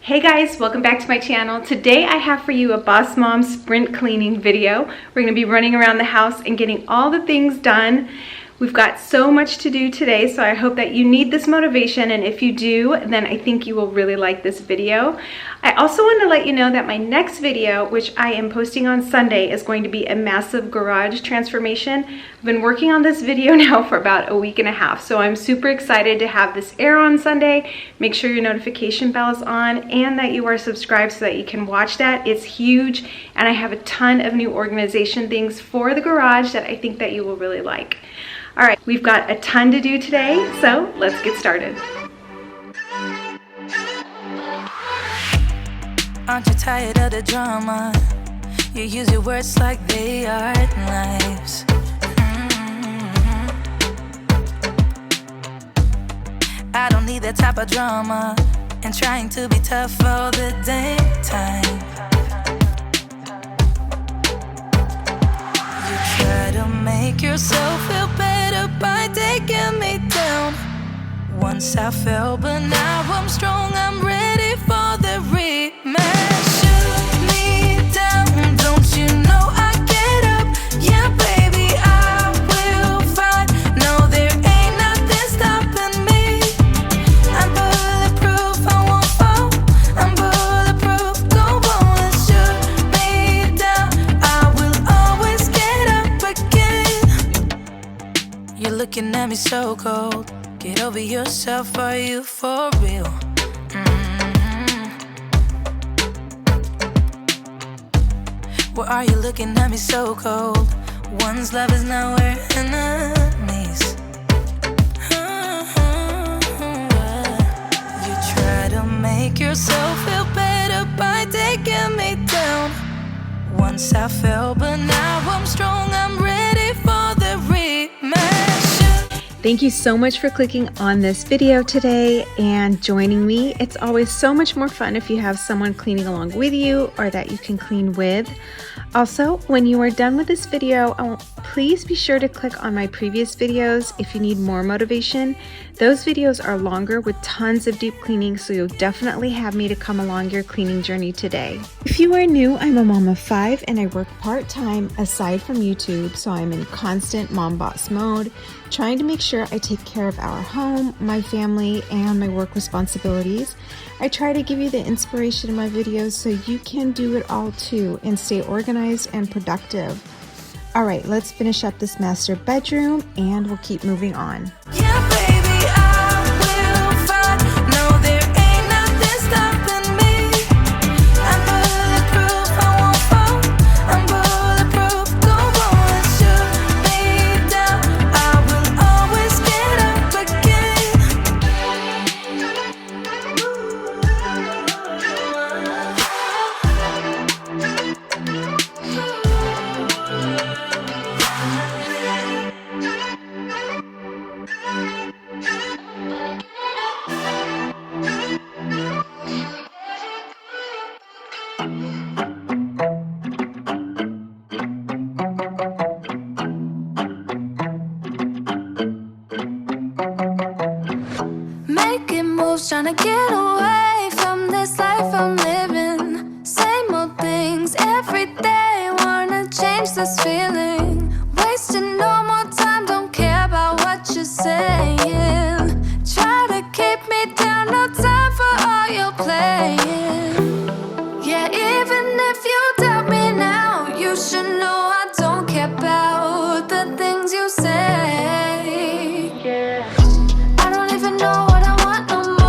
Hey guys, welcome back to my channel. Today I have for you a Boss Mom sprint cleaning video. We're going to be running around the house and getting all the things done. We've got so much to do today, so I hope that you need this motivation, and if you do, then I think you will really like this video. I also want to let you know that my next video, which I am posting on Sunday, is going to be a massive garage transformation. I've been working on this video now for about a week and a half, so I'm super excited to have this air on Sunday. Make sure your notification bell is on and that you are subscribed so that you can watch that. It's huge, and I have a ton of new organization things for the garage that I think that you will really like. All right, we've got a ton to do today, so let's get started. Aren't you tired of the drama? You use your words like they are knives. I don't need that type of drama and trying to be tough all the damn time. You try to make yourself feel better by taking me down. Once I fell, but now I'm strong. I'm ready for the rematch. Shoot me down, don't you know I get up? Yeah, baby, I will fight. No, there ain't nothing stopping me. I'm bulletproof, I won't fall. I'm bulletproof, go on and shoot me down. I will always get up again. You're looking at me so cold. Get over yourself, are you for real? Why are you looking at me so cold? One's love is now we're enemies. You try to make yourself feel better by taking me down. Once I fell, but now I'm strong. I'm ready for the rematch. Thank you so much for clicking on this video today and joining me. It's always so much more fun if you have someone cleaning along with you or that you can clean with. Also, when you are done with this video, please be sure to click on my previous videos if you need more motivation. Those videos are longer with tons of deep cleaning, so you'll definitely have me to come along your cleaning journey today. If you are new, I'm a mom of 5 and I work part-time aside from YouTube, so I'm in constant mom boss mode, trying to make sure I take care of our home, my family, and my work responsibilities. I try to give you the inspiration in my videos so you can do it all too and stay organized and productive. All right, let's finish up this master bedroom and we'll keep moving on. Yeah, baby, I will fight. No, there ain't nothing stopping me. I'm bulletproof, I won't fall. I'm bulletproof, go on and shoot me down. I will always get up trying to get away from this life I'm living. Same old things every day. Wanna change this feeling. Wasting no more time. Don't care about what you're saying. Try to keep me down. No time for all your playing. Yeah, even if you doubt me now, you should know I don't care about the things you say. Yeah, I don't even know what I want no more.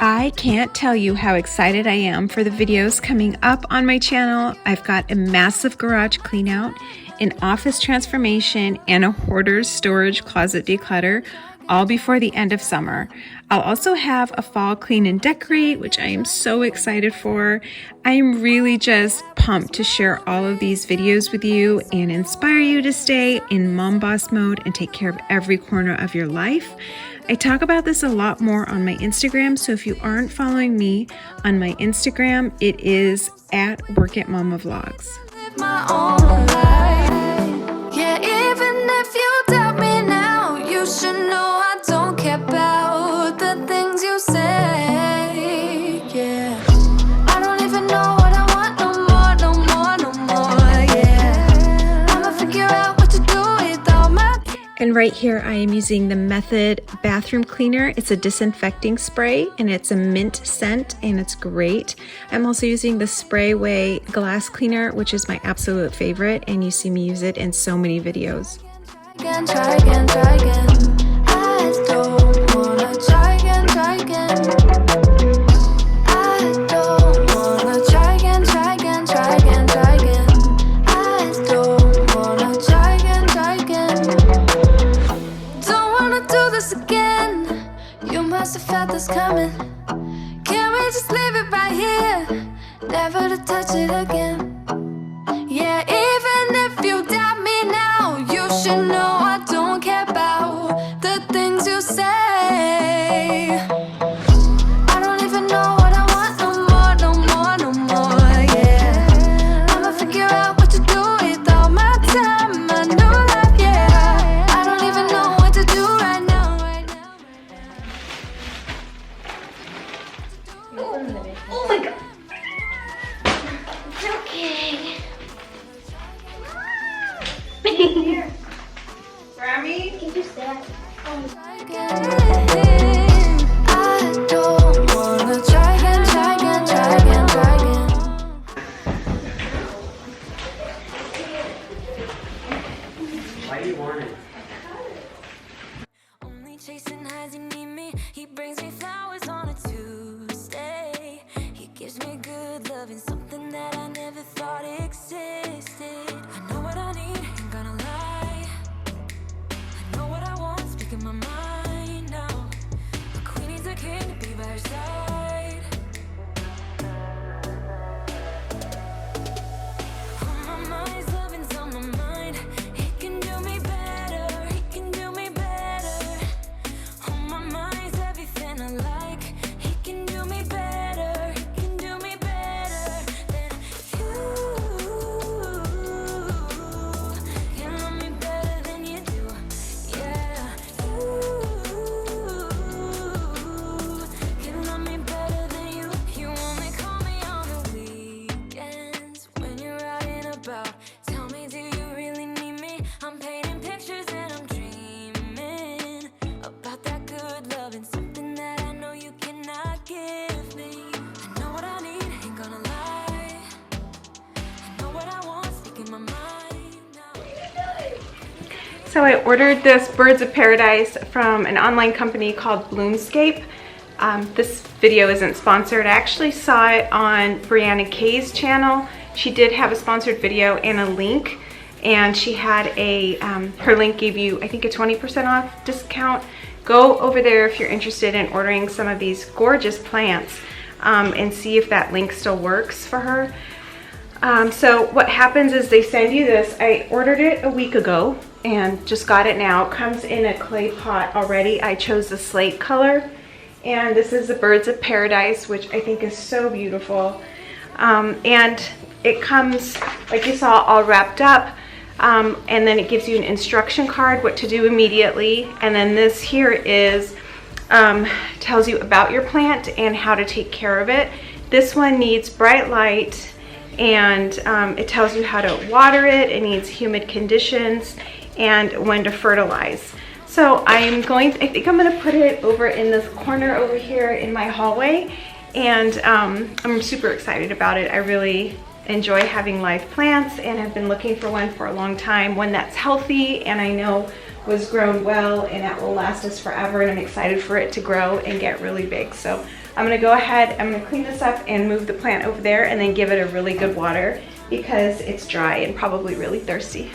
I can't tell you how excited I am for the videos coming up on my channel. I've got a massive garage clean out, an office transformation, and a hoarder's storage closet declutter, all before the end of summer. I'll also have a fall clean and decorate, which I am so excited for. I am really just pumped to share all of these videos with you and inspire you to stay in mom boss mode and take care of every corner of your life. I talk about this a lot more on my Instagram, so if you aren't following me on my Instagram, it is @WorkItMamaVlogs. My own life. Yeah, Yeah, even if you doubt me now, you should know I don't care about the things you say. Yeah, I don't even know what I want no more, no more, no more. Yeah, I'ma figure out what to do with all my. And right here I am using the Method bathroom cleaner. It's a disinfecting spray and it's a mint scent and it's great. I'm also using the Sprayway glass cleaner, which is my absolute favorite, and you see me use it in so many videos. Try again, try again. I don't wanna try again, try again. I don't wanna try again, try again, try again, try again. I don't wanna try again, try again. Don't wanna do this again. You must have felt this coming. Can we just leave it right here? Never to touch it again. Yeah, even if you doubt me now, you should know I don't care about the things you say. I don't even know what I want no more, no more, no more. Yeah, I'ma figure out what to do with all my time, my new life. Yeah, I don't even know what to do right now, right now. Oh my god. It's okay. Here. Grammy, can you stand? I don't wanna try again, try again, try again, try again. Why do you want it? Only chasing highs, you need me. He brings me flowers on a Tuesday. He gives me good love and something that I never thought existed. I know what I need, ain't gonna lie. I know what I want, speaking my mind now. A queen needs a king to be by her side. On my mind, loving's on my mind. He can do me better, he can do me better. On my mind's everything I like. He can do me better, he can do me better than you. You love me better than you do. Yeah, you love me better than you. You only call me on the weekends when you're out and about. Tell me, do you really need me? I'm painting pictures and I'm dreaming about that good love and something that I know you cannot give me. I know what I need, ain't gonna lie. I know what I want, speaking my mind now. So I ordered this Birds of Paradise from an online company called Bloomscape. This video isn't sponsored. I actually saw it on Brianna Kay's channel. She did have a sponsored video and a link, and she had a, her link gave you, I think, a 20% off discount. Go over there if you're interested in ordering some of these gorgeous plants and see if that link still works for her. So what happens is they send you this. I ordered it a week ago and just got it now. It comes in a clay pot already. I chose the slate color, and this is the Birds of Paradise, which I think is so beautiful. And it comes, like you saw, all wrapped up, and then it gives you an instruction card what to do immediately. And then this here is tells you about your plant and how to take care of it. This one needs bright light, and it tells you how to water it. It needs humid conditions and when to fertilize. So I think I'm gonna put it over in this corner over here in my hallway, and I'm super excited about it. I really enjoy having live plants and have been looking for one for a long time, one that's healthy and I know was grown well and that will last us forever, and I'm excited for it to grow and get really big. So I'm gonna go ahead, I'm gonna clean this up and move the plant over there and then give it a really good water because it's dry and probably really thirsty.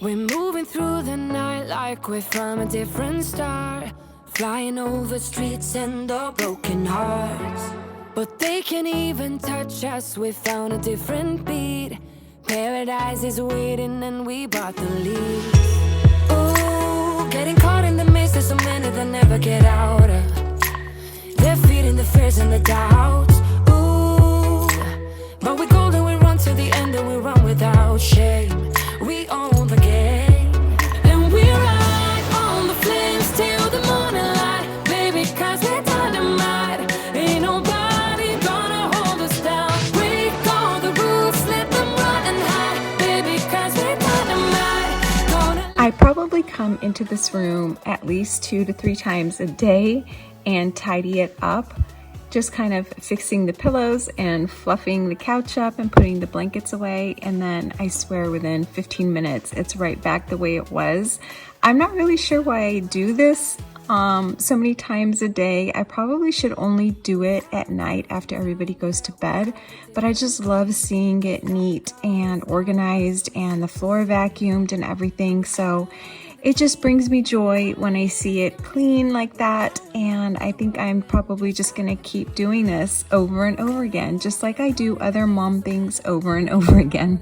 We're moving through the night like we're from a different star, flying over streets and our broken hearts. But they can't even touch us, we found a different beat. Paradise is waiting and we bought the lead. Ooh, getting caught in the maze, there's so many that never get out of. They're feeding the fears and the doubts. Ooh, but we golden, we run to the end and we run without shame. We own the game and we ride on the flames till the morning light, baby, 'cause we're dynamite. Ain't nobody gonna hold us down. Break all the rules, let them run and hide, baby, 'cause we're dynamite. I probably come into this room at least 2 to 3 times a day and tidy it up, just kind of fixing the pillows and fluffing the couch up and putting the blankets away, and then I swear within 15 minutes it's right back the way it was. I'm not really sure why I do this so many times a day. I probably should only do it at night after everybody goes to bed, but I just love seeing it neat and organized and the floor vacuumed and everything. So it just brings me joy when I see it clean like that, and I think I'm probably just gonna keep doing this over and over again, just like I do other mom things over and over again.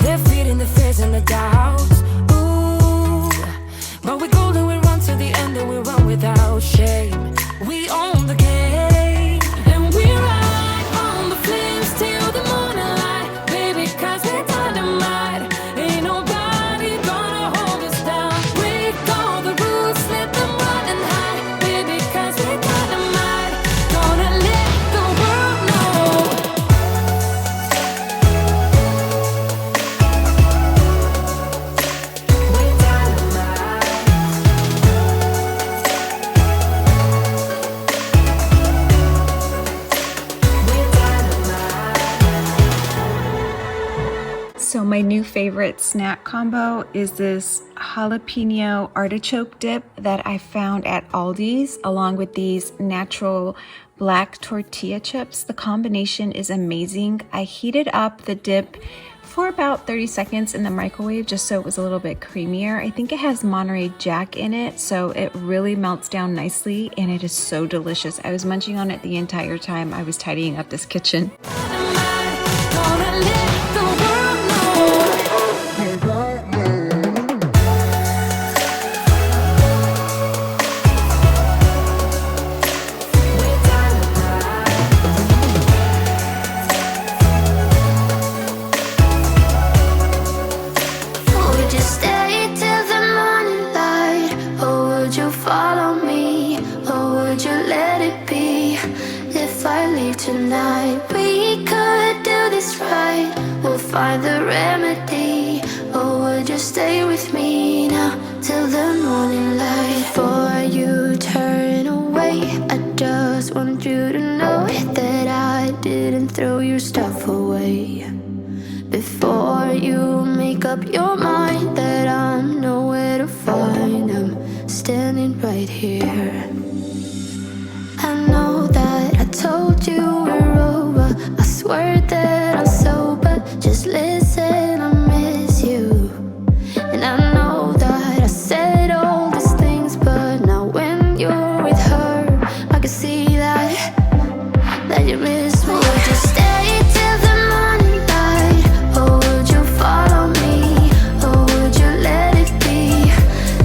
They're feeding the fears and the doubts. Ooh, but we golden, we run to the end and we run without shame. We own the game and we ride on the flames till the morning light, baby, 'cause we're dynamite. Ain't nobody gonna hold us down. Break all the rules, let them run and hide, baby, 'cause we're dynamite. Gonna let the world know. We're dynamite. We're dynamite. So my new favorite snack combo is this jalapeno artichoke dip that I found at Aldi's, along with these natural black tortilla chips. The combination is amazing. I heated up the dip for about 30 seconds in the microwave just so it was a little bit creamier. I think it has Monterey Jack in it, so it really melts down nicely and it is so delicious. I was munching on it the entire time I was tidying up this kitchen. Gonna let the world know. We're dynamite. Would you stay till the morning light, or would you follow me, or would you let it be? If I leave tonight, we could do this right. We'll find the remedy. Or would you stay with me now till the morning light? Before you turn away, I just want you to know that I didn't throw your stuff away. Before you make up your mind that I'm nowhere to find, I'm standing right here. I know that I told you we're over. I swear that I'm sober. Just listen, I miss you. And I know that I said all these things, but now when you're with her, I can see that you miss me. Would you stay till the morning light, or would you follow me, or would you let it be?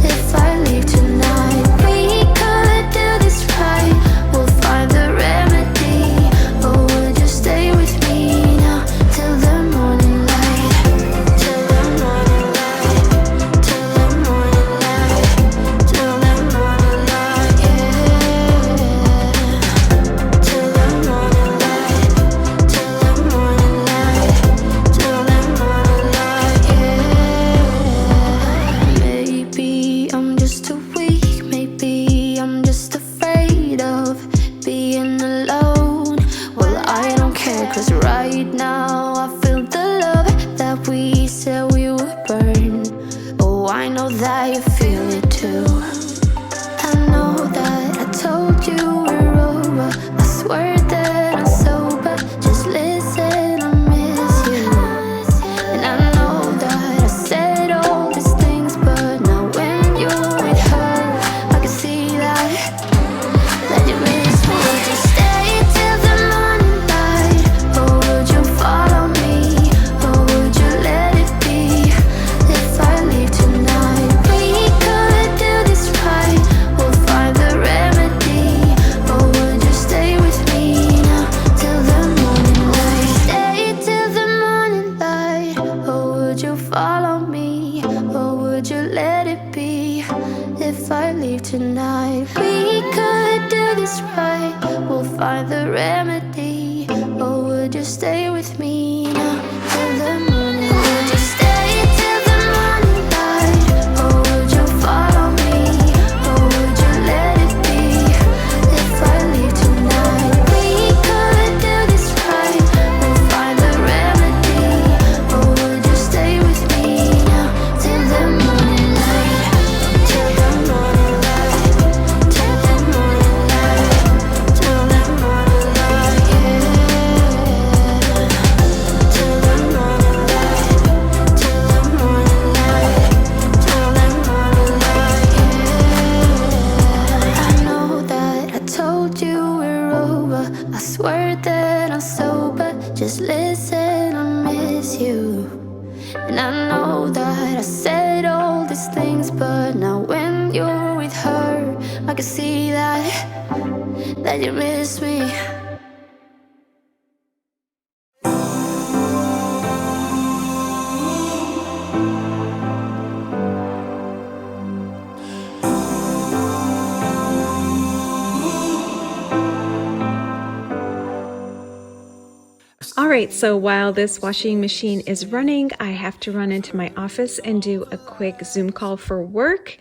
If I leave tonight, we could do this right. We'll find the remedy. Or would you stay with me now follow me, or would you let it be? If I leave tonight, we could do this right. We'll find the remedy, or would you stay with me now till the morning? Would you stay till the morning light, or would you follow me, or would you let it be? If I leave tonight, we could do this right. We'll find the remedy, or would you stay with me now till the morning light? Till the morning light, till the morning light, till the morning light, yeah. Till the morning light, till the morning light, till the morning light, yeah. I know that I told you we're over. I swear that I'm sober. Just listen, I miss you. And I know that I said all these things, but now when you're with her, I can see that you miss me. All right, so while this washing machine is running, I have to run into my office and do a quick Zoom call for work.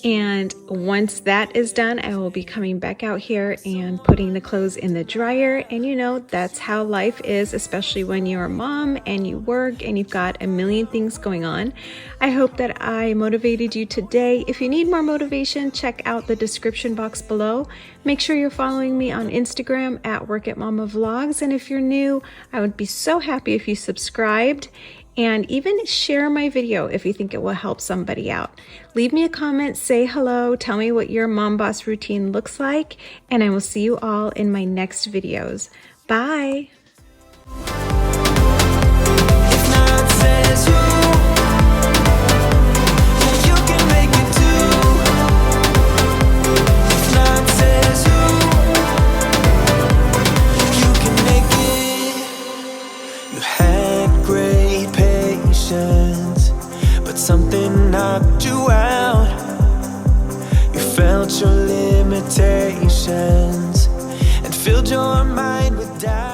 And once that is done, I will be coming back out here and putting the clothes in the dryer. And you know, that's how life is, especially when you're a mom and you work and you've got a million things going on. I hope that I motivated you today. If you need more motivation, check out the description box below. Make sure you're following me on Instagram at Work It Mama Vlogs. And if you're new, I would be so happy if you subscribed. And even share my video if you think it will help somebody out. Leave me a comment, say hello, tell me what your mom boss routine looks like, and I will see you all in my next videos. Bye! But something knocked you out. You felt your limitations and filled your mind with doubt.